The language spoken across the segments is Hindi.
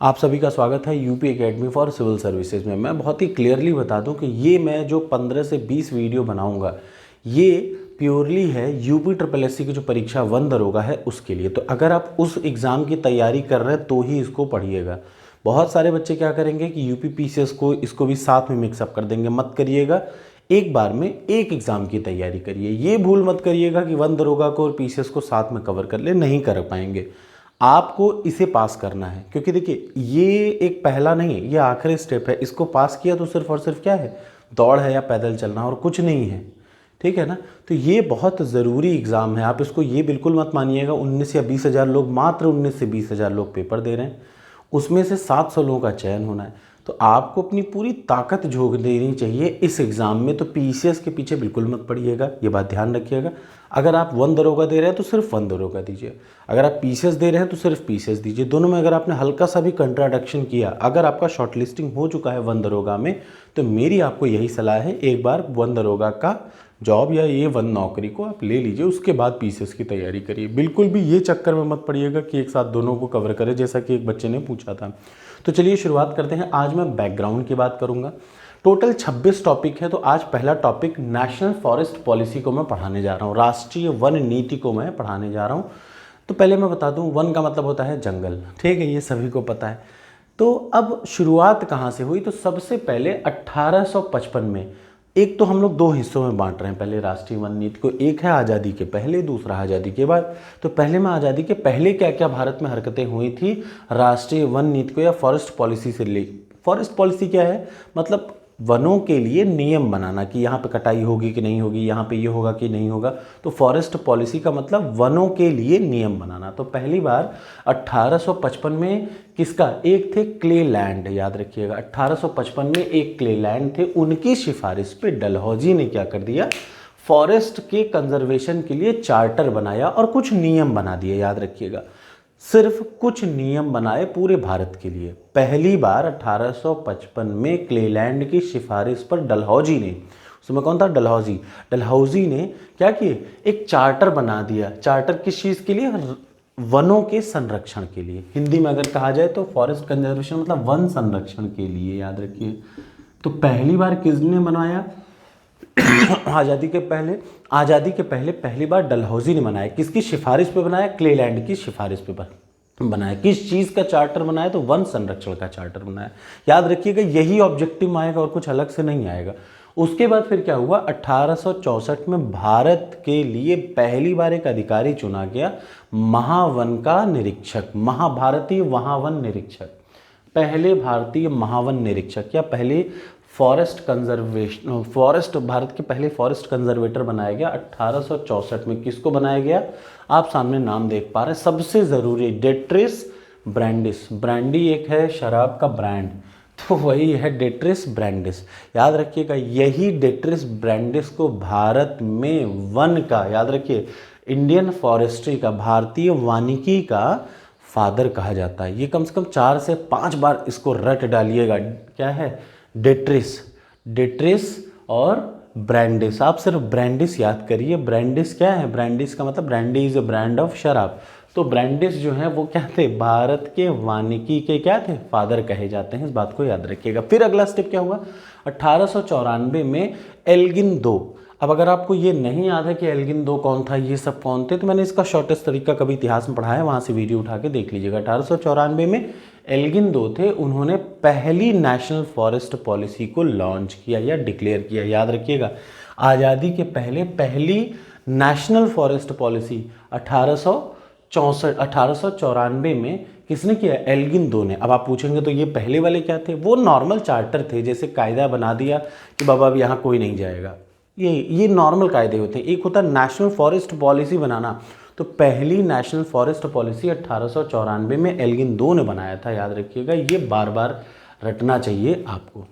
आप सभी का स्वागत है UP Academy for Civil Services में। मैं बहुत ही क्लियरली बता दूं कि ये मैं जो 15 से 20 वीडियो बनाऊंगा ये प्योरली है यूपी ट्रिपल एससी की जो परीक्षा 1 दरोगा है उसके लिए। तो अगर आप उस एग्ज़ाम की तैयारी कर रहे हैं तो ही इसको पढ़िएगा। बहुत सारे बच्चे क्या करेंगे कि यूपी पीसीएस को इसको भी साथ में मिक्सअप कर देंगे। मत करिएगा, एक बार में एक एग्ज़ाम की तैयारी करिए। ये भूल मत करिएगा कि 1 दरोगा को और पीसीएस को साथ में कवर कर ले, नहीं कर पाएंगे। आपको इसे पास करना है क्योंकि देखिए ये एक पहला नहीं है, ये आखिरी स्टेप है। इसको पास किया तो सिर्फ और सिर्फ क्या है, दौड़ है या पैदल चलना और कुछ नहीं है। ठीक है ना। तो ये बहुत ज़रूरी एग्ज़ाम है। आप इसको ये बिल्कुल मत मानिएगा 19 या 20 हज़ार लोग, मात्र 19 से 20 हज़ार लोग पेपर दे रहे हैं, उसमें से 700 लोगों का चयन होना है। तो आपको अपनी पूरी ताकत झोंक देनी चाहिए इस एग्ज़ाम में। तो पीसीएस के पीछे बिल्कुल मत पड़िएगा, ये बात ध्यान रखिएगा। अगर आप 1 दरोगा दे रहे हैं तो सिर्फ 1 दरोगा दीजिए, अगर आप पीसीएस दे रहे हैं तो सिर्फ पीसीएस दीजिए। दोनों में अगर आपने हल्का सा भी कंट्राडिक्शन किया, अगर आपका शॉर्ट लिस्टिंग हो चुका है 1 दरोगा में, तो मेरी आपको यही सलाह है, एक बार 1 दरोगा का जॉब या ये 1 नौकरी को आप ले लीजिए, उसके बाद पीसीएस की तैयारी करिए। बिल्कुल भी ये चक्कर में मत पड़िएगा कि एक साथ दोनों को कवर करें, जैसा कि एक बच्चे ने पूछा था। तो चलिए शुरुआत करते हैं। आज मैं बैकग्राउंड की बात करूंगा। टोटल 26 टॉपिक है। तो आज पहला टॉपिक नेशनल फॉरेस्ट पॉलिसी को मैं पढ़ाने जा रहा हूँ, राष्ट्रीय वन नीति को मैं पढ़ाने जा रहा हूँ। तो पहले मैं बता दूँ, वन का मतलब होता है जंगल, ठीक है, ये सभी को पता है। तो अब शुरुआत कहाँ से हुई, तो सबसे पहले 1855 में, एक तो हम लोग 2 हिस्सों में बांट रहे हैं पहले राष्ट्रीय वन नीति को, एक है आज़ादी के पहले, दूसरा आज़ादी के बाद। तो पहले मैं आज़ादी के पहले क्या क्या भारत में हरकतें हुई थी राष्ट्रीय वन नीति को या फॉरेस्ट पॉलिसी से ले। फॉरेस्ट पॉलिसी क्या है, मतलब वनों के लिए नियम बनाना कि यहाँ पे कटाई होगी कि नहीं होगी, यहाँ पे ये होगा कि नहीं होगा। तो फॉरेस्ट पॉलिसी का मतलब वनों के लिए नियम बनाना। तो पहली बार 1855 में किसका, एक थे क्लेलैंड, याद रखिएगा 1855 में एक क्लेलैंड थे, उनकी सिफारिश पे डलहौजी ने क्या कर दिया, फॉरेस्ट के कंजर्वेशन के लिए चार्टर बनाया और कुछ नियम बना दिए। याद रखिएगा, सिर्फ कुछ नियम बनाए पूरे भारत के लिए। पहली बार 1855 में क्लेलैंड की सिफारिश पर डलहौजी ने, उसमें कौन था, डलहौजी, डलहौजी ने क्या किए, एक चार्टर बना दिया। चार्टर किस चीज़ के लिए, वनों के संरक्षण के लिए। हिंदी में अगर कहा जाए तो फॉरेस्ट कंजर्वेशन मतलब वन संरक्षण के लिए, याद रखिए। तो पहली बार किसने बनाया, आज़ादी के पहले पहली बार डलहौजी ने बनाया। किसकी सिफारिश पे बनाया, क्लेलैंड की सिफारिश पे बनाया। किस चीज़ का चार्टर बनाया, तो वन संरक्षण का चार्टर बनाया। याद रखिएगा, यही ऑब्जेक्टिव आएगा और कुछ अलग से नहीं आएगा। उसके बाद फिर क्या हुआ, 1864 में भारत के लिए पहली बार एक अधिकारी चुना गया, महावन का निरीक्षक, महाभारतीय महावन निरीक्षक, पहले भारतीय महावन निरीक्षक या पहले फॉरेस्ट कंजर्वेशन, फॉरेस्ट, भारत के पहले फॉरेस्ट कंजर्वेटर बनाया गया 1864 में। किसको बनाया गया, आप सामने नाम देख पा रहे हैं, सबसे ज़रूरी डेट्रिस ब्रांडिस। ब्रांडी एक है शराब का ब्रांड, तो वही है डेट्रिस ब्रांडिस। याद रखिएगा, यही डेट्रिस ब्रांडिस को भारत में वन का, याद रखिए, इंडियन फॉरेस्ट्री का, भारतीय वानिकी का फादर कहा जाता है। ये कम से कम 4 से 5 बार इसको रट डालिएगा। क्या है, डेट्रिस और ब्रांडिस। आप सिर्फ ब्रांडिस याद करिए। ब्रांडिस क्या है, ब्रांडिस का मतलब brandy is a brand of शराब। तो ब्रांडिस जो है वो क्या थे, भारत के वानिकी के क्या थे, फादर कहे जाते हैं। इस बात को याद रखिएगा। फिर अगला स्टेप क्या हुआ, 1894 में एल्गिन दो। अब अगर आपको ये नहीं याद है कि एल्गिन दो कौन था, ये सब कौन थे, तो मैंने इसका शॉर्टेस्ट तरीका कभी इतिहास में पढ़ा है, वहाँ से वीडियो उठा के देख लीजिएगा। 1894 में एल्गिन दो थे, उन्होंने पहली नेशनल फॉरेस्ट पॉलिसी को लॉन्च किया या डिक्लेयर किया। याद रखिएगा, आज़ादी के पहले पहली नेशनल फॉरेस्ट पॉलिसी 1894 में किसने किया, एल्गिन दो ने। अब आप पूछेंगे तो ये पहले वाले क्या थे, वो नॉर्मल चार्टर थे, जैसे कायदा बना दिया कि बाबा अब यहाँ कोई नहीं जाएगा, ये नॉर्मल कायदे होते हैं। एक होता है नेशनल फॉरेस्ट पॉलिसी बनाना। तो पहली नेशनल फॉरेस्ट पॉलिसी 1894 में एल्गिन दो ने बनाया था। याद रखिएगा, ये बार बार रटना चाहिए आपको।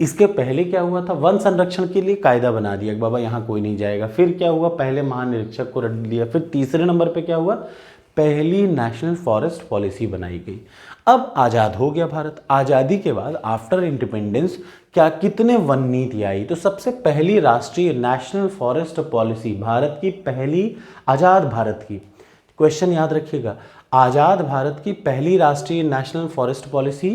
इसके पहले क्या हुआ था, वन संरक्षण के लिए कायदा बना दिया कि बाबा यहाँ कोई नहीं जाएगा। फिर क्या हुआ, पहले महानिरीक्षक को रट दिया। फिर तीसरे नंबर पे क्या हुआ, पहली नेशनल फॉरेस्ट पॉलिसी बनाई गई। अब आज़ाद हो गया भारत। आज़ादी के बाद आफ्टर इंडिपेंडेंस क्या कितने वन नीति आई, तो सबसे पहली राष्ट्रीय नेशनल फॉरेस्ट पॉलिसी, भारत की पहली, आज़ाद भारत की, क्वेश्चन याद रखिएगा, आज़ाद भारत की पहली राष्ट्रीय नेशनल फॉरेस्ट पॉलिसी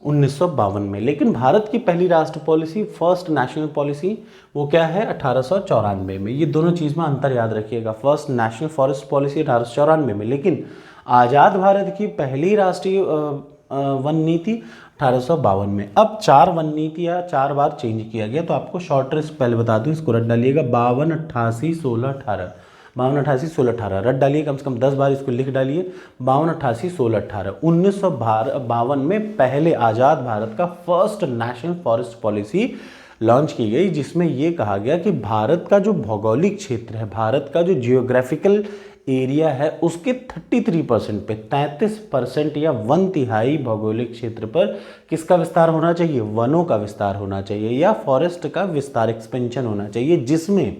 1952 में। लेकिन भारत की पहली राष्ट्र पॉलिसी, फर्स्ट नेशनल पॉलिसी, वो क्या है 1894 में। ये दोनों चीज़ में अंतर याद रखिएगा। फर्स्ट नेशनल फॉरेस्ट पॉलिसी 1894 में, लेकिन आज़ाद भारत की पहली राष्ट्रीय वन नीति 1852 में। अब 4 वन नीतियाँ 4 बार चेंज किया गया, तो आपको शॉर्ट ट्रिक्स पहले बता दूँ, इसको रट डालिएगा 52, 88, 16, 18। 52, 88, 16, 18 रट डालिए, कम से कम 10 बार इसको लिख डालिए। 52, 88, 16, 18 1952 में पहले आज़ाद भारत का first national forest policy launch की गई, जिसमें ये कहा गया कि भारत का जो भौगोलिक क्षेत्र है, भारत का जो जियोग्राफिकल एरिया है, उसके 33% पे 33% या 1/3 भौगोलिक क्षेत्र पर किसका विस्तार होना चाहिए, वनों का विस्तार होना चाहिए या फॉरेस्ट का विस्तार, एक्सपेंशन होना चाहिए, जिसमें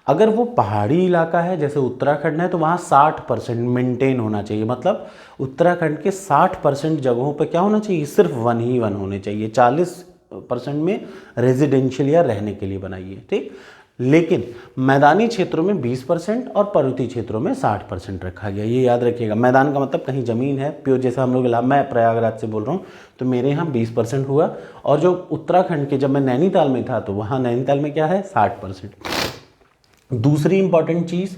अगर वो पहाड़ी इलाका है जैसे उत्तराखंड है तो वहाँ 60% मेंटेन होना चाहिए। मतलब उत्तराखंड के 60% जगहों पर क्या होना चाहिए, सिर्फ वन ही वन होने चाहिए। 40% में रेजिडेंशियल या रहने के लिए बनाइए, ठीक। लेकिन मैदानी क्षेत्रों में 20% और पर्वतीय क्षेत्रों में 60% रखा गया। ये याद रखिएगा। मैदान का मतलब कहीं ज़मीन है प्योर, जैसे हम लोग मैं प्रयागराज से बोल रहा हूँ तो मेरे यहाँ 20% हुआ, और जो उत्तराखंड के, जब मैं नैनीताल में था तो वहाँ नैनीताल में क्या है 60%। दूसरी इंपॉर्टेंट चीज़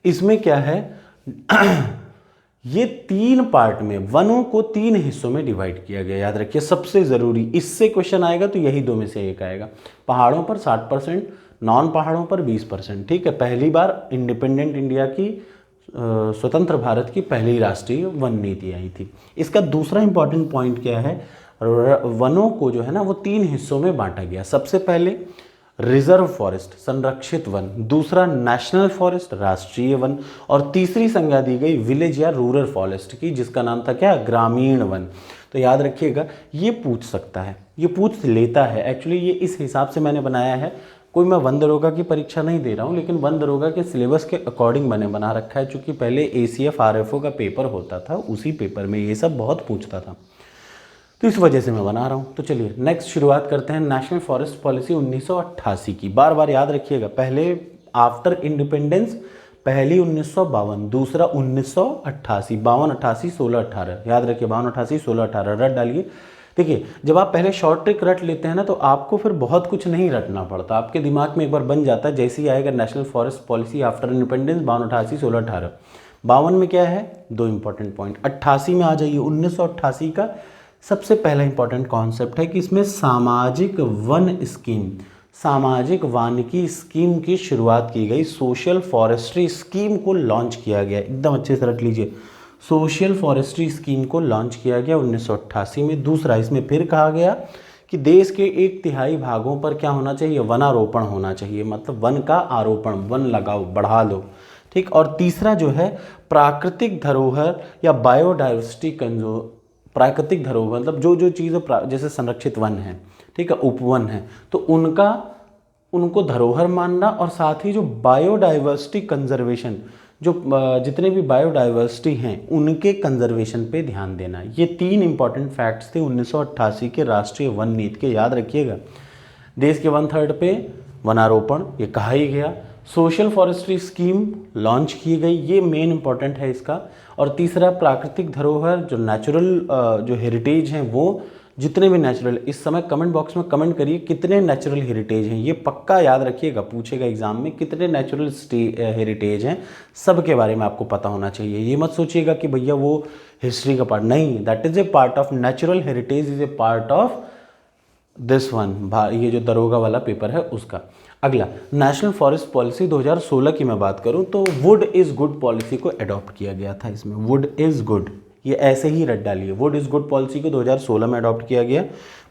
इसमें क्या है ये 3 पार्ट में वनों को 3 हिस्सों में डिवाइड किया गया। याद रखिए, सबसे ज़रूरी, इससे क्वेश्चन आएगा तो यही 2 में से एक आएगा। पहाड़ों पर 60%, नॉन पहाड़ों पर 20%, ठीक है। पहली बार इंडिपेंडेंट इंडिया की, स्वतंत्र भारत की पहली राष्ट्रीय वन नीति आई थी। इसका दूसरा इंपॉर्टेंट पॉइंट क्या है, वनों को जो है ना वो 3 हिस्सों में बांटा गया। सबसे पहले रिजर्व फॉरेस्ट, संरक्षित वन, दूसरा नेशनल फॉरेस्ट, राष्ट्रीय वन, और तीसरी संज्ञा दी गई विलेज या रूरल फॉरेस्ट की, जिसका नाम था क्या, ग्रामीण वन। तो याद रखिएगा, ये पूछ सकता है, ये पूछ लेता है। एक्चुअली ये इस हिसाब से मैंने बनाया है, कोई मैं वन दरोगा की परीक्षा नहीं दे रहा हूँ, लेकिन वन दरोगा के सिलेबस के अकॉर्डिंग मैंने बना रखा है। चूँकि पहले ACF RFO का पेपर होता था, उसी पेपर में ये सब बहुत पूछता था, तो इस वजह से मैं बना रहा हूँ। तो चलिए नेक्स्ट शुरुआत करते हैं नेशनल फॉरेस्ट पॉलिसी 1988 की। बार बार याद रखिएगा, पहले आफ्टर इंडिपेंडेंस, पहली 1952, दूसरा 1988, 52, 88, 16, 18। याद रखिए 52, 88, 16, 18 रट डालिए। देखिए, जब आप पहले शॉर्ट ट्रिक रट लेते हैं ना तो आपको फिर बहुत कुछ नहीं रटना पड़ता, आपके दिमाग में एक बार बन जाता है। जैसे ही आएगा national forest policy after independence 52, 88, 16, 18। 52 में क्या है, 2 इंपॉर्टेंट पॉइंट। 88 में आ जाइए, 1988 का सबसे पहला इंपॉर्टेंट कॉन्सेप्ट है कि इसमें सामाजिक वन स्कीम, सामाजिक वानिकी स्कीम की शुरुआत की गई। सोशल फॉरेस्ट्री स्कीम को लॉन्च किया गया, एकदम अच्छे से रट लीजिए, सोशल फॉरेस्ट्री स्कीम को लॉन्च किया गया 1988 में। दूसरा, इसमें फिर कहा गया कि देश के 1/3 भागों पर क्या होना चाहिए, वनारोपण होना चाहिए। मतलब वन का आरोपण, वन लगाओ, बढ़ा लो, ठीक। और तीसरा जो है प्राकृतिक धरोहर या बायोडाइवर्सिटी प्राकृतिक धरोहर, मतलब जो जो चीज़ें जैसे संरक्षित वन है, ठीक है, उपवन है, तो उनको धरोहर मानना, और साथ ही जो बायोडाइवर्सिटी कंजर्वेशन, जो जितने भी बायोडाइवर्सिटी हैं उनके कंजर्वेशन पे ध्यान देना। ये 3 इंपॉर्टेंट फैक्ट्स थे 1988 के राष्ट्रीय वन नीति के, याद रखिएगा। देश के 1/3 पे वनारोपण, ये कहा ही गया। सोशल फॉरेस्ट्री स्कीम लॉन्च की गई, ये मेन इंपॉर्टेंट है इसका। और तीसरा, प्राकृतिक धरोहर, जो नेचुरल जो हेरिटेज हैं, वो जितने भी नेचुरल, इस समय कमेंट बॉक्स में कमेंट करिए कितने नेचुरल हेरिटेज हैं, ये पक्का याद रखिएगा, पूछेगा एग्जाम में, कितने नेचुरल हेरिटेज हैं, सब के बारे में आपको पता होना चाहिए। ये मत सोचिएगा कि भैया वो हिस्ट्री का पार्ट, नहीं, that is a part of natural heritage, is a part of this one, ये जो दरोगा वाला पेपर है उसका। अगला, नेशनल फॉरेस्ट पॉलिसी 2016 की मैं बात करूं तो वुड इज़ गुड पॉलिसी को अडॉप्ट किया गया था। इसमें वुड इज़ गुड, ये ऐसे ही रट डालिए, वुड इज़ गुड पॉलिसी को 2016 में अडॉप्ट किया गया,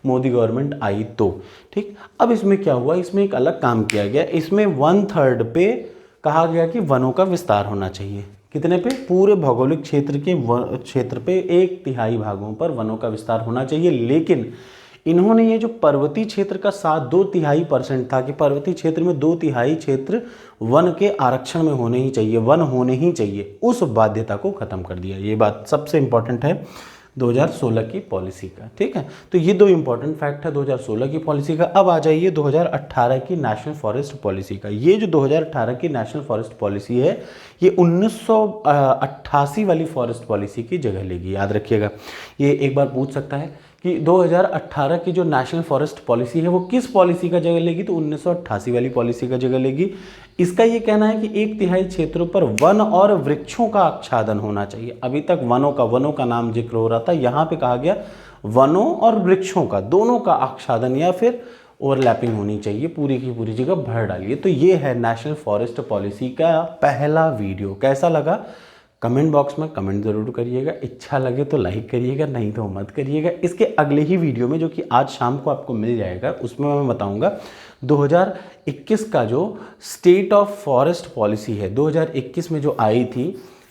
मोदी गवर्नमेंट आई तो, ठीक। अब इसमें क्या हुआ, इसमें एक अलग काम किया गया। इसमें 1/3 पे कहा गया कि वनों का विस्तार होना चाहिए। कितने पे, पूरे भौगोलिक क्षेत्र पे 1/3 भागों पर वनों का विस्तार होना चाहिए। लेकिन इन्होंने ये जो पर्वतीय क्षेत्र का 2/3% था कि पर्वतीय क्षेत्र में 2/3 क्षेत्र वन के आरक्षण में होने ही चाहिए, वन होने ही चाहिए, उस बाध्यता को खत्म कर दिया। ये बात सबसे इंपॉर्टेंट है। 2016 की पॉलिसी का। ठीक है, तो ये दो इंपॉर्टेंट फैक्ट है 2016 की पॉलिसी का। अब आ जाइए 2018 की नेशनल फॉरेस्ट पॉलिसी का। ये जो 2018 की नेशनल फॉरेस्ट पॉलिसी है ये 1988 वाली फॉरेस्ट पॉलिसी की जगह लेगी, याद रखिएगा। ये एक बार पूछ सकता है कि 2018 की जो नेशनल फॉरेस्ट पॉलिसी है वो किस पॉलिसी का जगह लेगी, तो 1988 वाली पॉलिसी का जगह लेगी। इसका ये कहना है कि 1/3 क्षेत्रों पर वन और वृक्षों का आच्छादन होना चाहिए। अभी तक वनों का नाम जिक्र हो रहा था, यहाँ पे कहा गया वनों और वृक्षों का, दोनों का आच्छादन या फिर ओवरलैपिंग होनी चाहिए, पूरी की पूरी जगह भर डालिए। तो ये है नेशनल फॉरेस्ट पॉलिसी का पहला वीडियो। कैसा लगा कमेंट बॉक्स में कमेंट ज़रूर करिएगा, इच्छा लगे तो लाइक करिएगा, नहीं तो मत करिएगा। इसके अगले ही वीडियो में जो कि आज शाम को आपको मिल जाएगा उसमें मैं बताऊंगा 2021 का जो स्टेट ऑफ फॉरेस्ट पॉलिसी है 2021 में जो आई थी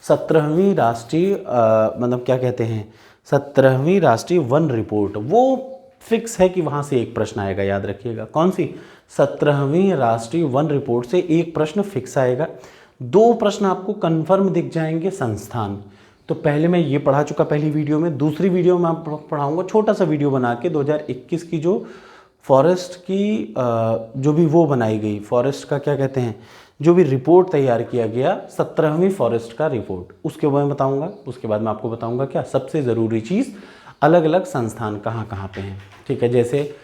17वीं राष्ट्रीय मतलब क्या कहते हैं 17वीं राष्ट्रीय वन रिपोर्ट, वो फिक्स है कि वहाँ से एक प्रश्न आएगा, याद रखिएगा। कौन सी? 17वीं राष्ट्रीय वन रिपोर्ट से एक प्रश्न फिक्स आएगा। 2 प्रश्न आपको कंफर्म दिख जाएंगे संस्थान। तो पहले मैं ये पढ़ा चुका पहली वीडियो में, दूसरी वीडियो में मैं पढ़ाऊंगा छोटा सा वीडियो बना के 2021 की जो फॉरेस्ट की जो भी वो बनाई गई, फॉरेस्ट का क्या कहते हैं, जो भी रिपोर्ट तैयार किया गया 17वीं फॉरेस्ट का रिपोर्ट, उसके बारे में बताऊंगा। उसके बाद मैं आपको बताऊंगा क्या सबसे ज़रूरी चीज़, अलग अलग संस्थान कहाँ कहाँ पे हैं। ठीक है, जैसे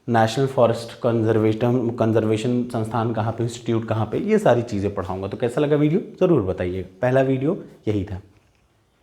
नेशनल फॉरेस्ट कंजर्वेशन संस्थान कहाँ पे, इंस्टीट्यूट कहाँ पे, ये सारी चीज़ें पढ़ाऊंगा। तो कैसा लगा वीडियो ज़रूर बताइएगा। पहला वीडियो यही था।